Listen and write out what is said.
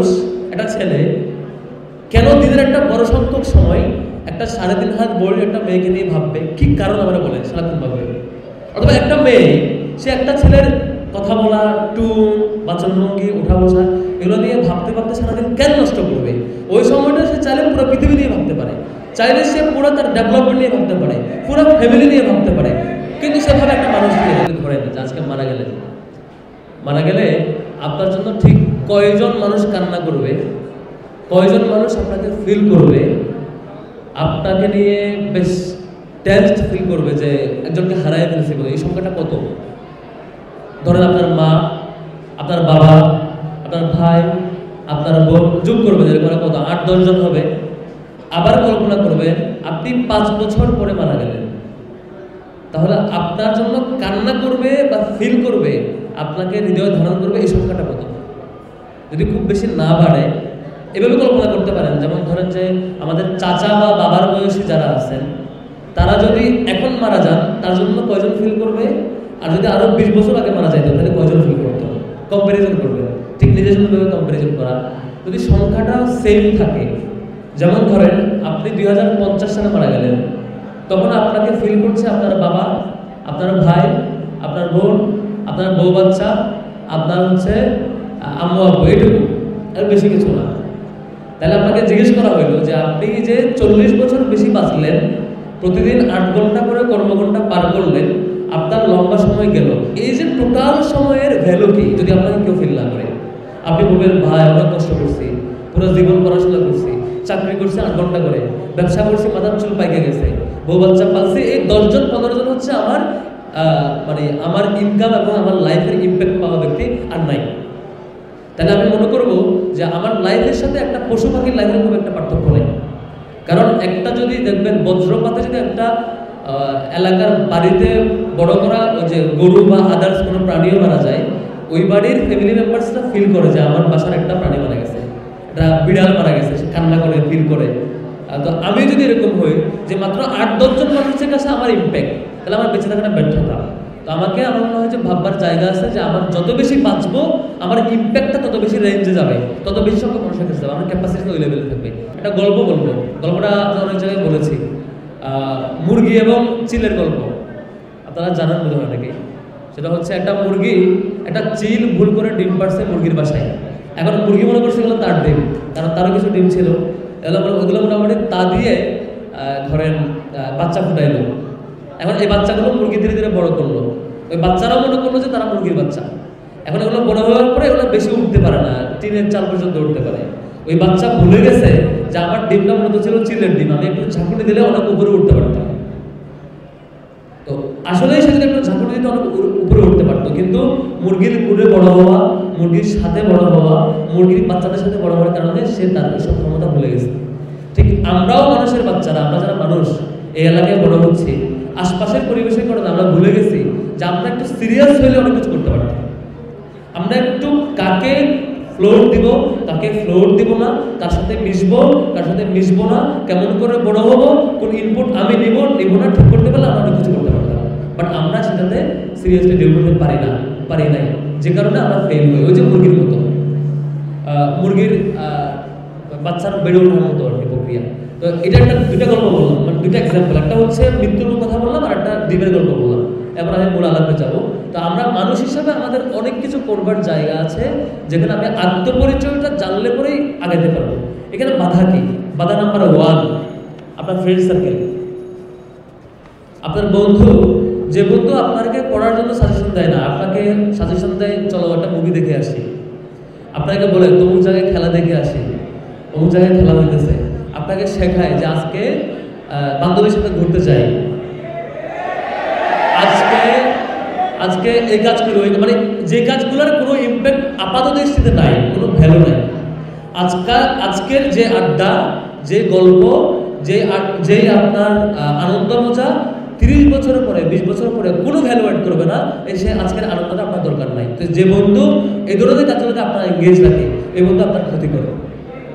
মানুষ, একটা ছেলে কেন দিনের একটা বড় সংখ্যক সময় একটা 3.5 হাত বড় একটা মেয়েকে নিয়ে ভাববে? কি কারণ আমরা বলে সারাক্ষণ ভাববে? অথবা একটা মেয়ে সে একটা ছেলের কথা বলা, টুন, বাচনভঙ্গি, ওঠা বসা এগুলো নিয়ে ভাবতে ভাবতে সারাদিন কেন নষ্ট করবে? ওই সময়টা সে চাইলে পুরো পৃথিবী নিয়ে ভাবতে পারে, চাইলে সে পুরো তার ডেভেলপমেন্ট নিয়ে ভাবতে পারে, পুরো ফ্যামিলি নিয়ে ভাবতে পারে, কিন্তু সেভাবে একটা মানুষ নিয়ে ধরে না। আজকে মারা গেলে আপনার জন্য ঠিক কয়জন মানুষ কান্না করবে, কয়জন মানুষ আপনাকে ফিল করবে, আপনাকে নিয়ে বেশ টেন্সড ফিল করবে যে একজনকে হারাই ফেলেছে, এই সংখ্যাটা কত? ধরেন আপনার মা, আপনার বাবা, আপনার ভাই, আপনার বোন, যোগ করবে এরকম কত 8-10 জন হবে। আবার কল্পনা করবেন আপনি 5 বছর পরে মারা গেলেন, তাহলে আপনার জন্য কান্না করবে বা ফিল করবে, আপনাকে হৃদয় ধারণ করবে, এই সংখ্যাটা কত? যদি খুব বেশি না বাড়ে এভাবে কল্পনা করতে পারেন, যেমন ধরেন যে আমাদের চাচা বা বাবার বয়সী যারা আছেন তারা যদি এখন মারা যান তার জন্য কয়জন ফিল করবে, আর যদি আরো 20 বছর আগে মারা যায় তাহলে কয়জন ফিল করতো? কম্পারিজন করবে, ঠিক নিজের জন্য কম্পারিজন করা। যদি সংখ্যাটা সেম থাকে, যেমন ধরেন আপনি 2050 সালে মারা গেলেন, তখন আপনাকে ফিল করছে আপনার বাবা, আপনার ভাই, আপনার বোন, আপনার বউ বাচ্চা, আপনার হচ্ছে আম্মু আব্বু, এইটুকু, আর বেশি কিছু না। তাহলে আপনাকে জিজ্ঞেস করা হইলো যে আপনি যে 40 বছর বেশি বাঁচলেন, প্রতিদিন 8 ঘন্টা করে কর্মঘণ্টা পার করলেন, আপনার লম্বা সময় গেল, এই যে টোটাল সময়ের ভ্যালু কি যদি আপনাকে কেউ ফিল না করে? আপনি বলবেন ভাই অনেক কষ্ট করছি, পুরো জীবন পড়াশোনা করছি, চাকরি করছি 8 ঘন্টা করে, ব্যবসা করছি, মাথার চুল পাইকে গেছে, বউ বাচ্চা পালছি, এই 10 জন 15 জন হচ্ছে আমার মানে আমার ইনকাম এবং আমার লাইফের ইম্প্যাক্ট পাওয়া ব্যক্তি আর নাই। তাহলে আমি মনে করবো যে আমার লাইফের সাথে একটা পশু পাখির লাইফের খুব একটা পার্থক্য নেই। কারণ একটা যদি দেখবেন বজ্রপাতে যদি একটা এলাকার বাড়িতে বড় করা ওই যে গরু বা আদার্স কোনো প্রাণীও মারা যায়, ওই বাড়ির ফ্যামিলি মেম্বার্সরা ফিল করে যে আমার বাসার একটা প্রাণী মারা গেছে, একটা বিড়াল মারা গেছে, সে কান্না করে, ফিল করে। তো আমি যদি এরকম হই যে মাত্র 8-10 জন মানুষের কাছে আমার ইম্প্যাক্ট, তাহলে আমার বেঁচে থাকাটা ব্যর্থতা। তো আমাকে আমার মনে হয় যে ভাববার জায়গা আছে যে আমার যত বেশি বাঁচবো আমার ইম্প্যাক্টটা তত বেশি রেঞ্জে যাবে, তত বেশি সংখ্যক মানুষের কাছে যাবে, আমার ক্যাপাসিটি ওই লেভেলে থাকবে। একটা গল্প বলবো, গল্পটা অনেক জায়গায় বলেছি, মুরগি এবং চিলের গল্প, আপনারা জানেন বোধ হয় নাকি? সেটা হচ্ছে একটা মুরগি, একটা চিল ভুল করে ডিম পাড়ছে মুরগির বাসায়। এখন মুরগি মনে করছে এগুলো তার ডিম, কারণ তারও কিছু ডিম ছিল, ওগুলো মোটামুটি তা দিয়ে ধরেন বাচ্চা ফুটাইলো। এখন এই বাচ্চাগুলো মুরগি ধীরে ধীরে বড় করলো, ওই বাচ্চারাও মনে করলো যে তারা মুরগির বাচ্চা। এখন এগুলো বড় হওয়ার পরে এগুলো বেশি উঠতে পারে না, 3-এর চাল পর্যন্ত উঠতে পারে। ওই বাচ্চা ভুলে গেছে যে আমার ডিমটা মূলত ছিল চিলের ডিম, আমি একটু ঝাঁকুনি দিলে অনেক উপরে উঠতে পারতাম। তো আসলে সে যদি একটু ঝাঁকুনি দিতে অনেক উপরে উঠতে পারতো, কিন্তু মুরগির কুড়ে বড় হওয়া, মুরগির সাথে বড় হওয়া, মুরগির বাচ্চাদের সাথে বড় হওয়ার কারণে সে তার সব ক্ষমতা ভুলে গেছে। ঠিক আমরাও মানুষের বাচ্চারা, আমরা যারা মানুষ এই এলাকায় বড় হচ্ছি, আশপাশের পরিবেশের কারণে আমরা ভুলে গেছি যে আমরা একটু সিরিয়াস হইলে অনেক কিছু করতে পারতাম। আমরা একটু কাকে ফ্লোর দিব, কাকে ফ্লোর দিব না, কার সাথে মিশবো, কার সাথে মিশবো না, কেমন করে বড় হবো, কোন ইনপুট আমি নিব না, ঠিক করতে পারলে আমরা অনেক কিছু করতে পারতাম। বাট আমরা সেটাতে সিরিয়াসলি ডিল করতে পারি নাই, যে কারণে আমরা ফেল হই। ওই যে মুরগির মতো, মুরগির বাচ্চার বেড়ে ওঠার মতো আর কি প্রক্রিয়া। তো এটা একটা দুইটা গল্প বললাম, মানে দুইটা এক্সাম্পল, একটা হচ্ছে মৃত্যুর কথা বললাম আর একটা ডিমের গল্প বললাম। এবার আমি মূল আলাপে যাবো। তো আমরা মানুষ হিসাবে আমাদের অনেক কিছু করবার জায়গা আছে, যেখানে আমি আত্মপরিচয়টা জানলে পরেই আগাতে পারবো। এখানে বাধা কি? বাধা নাম্বার 1, আপনার ফ্রেন্ড সার্কেল। আপনার বন্ধু, যে বন্ধু আপনাকে পড়ার জন্য সাজেশন দেয় না, আপনাকে সাজেশন দেয় চলো একটা মুভি দেখে আসি, আপনাকে বলে তমুক জায়গায় খেলা দেখে আসি, অমুক জায়গায় খেলা হইতেছে, আপনাকে শেখায় যে আজকে বান্ধবীর সাথে ঘুরতে যাই, আজকে এই কাজ করি, মানে যে কাজগুলোর কোনো ইম্প্যাক্ট আপাতত দৃষ্টিতে নাই, কোনো ভ্যালু নাই। আজকের যে আড্ডা, যে গল্প, যে আপনার আনন্দ মজা 30 বছর পরে, 20 বছর পরে কোনো ভ্যালু অ্যাড করবে না, সে আজকের আনন্দটা আপনার দরকার নাই। তো যে বন্ধু এই ধরনের কাজগুলোতে আপনার এঙ্গেজ রাখে, এই বন্ধু আপনার ক্ষতি করে।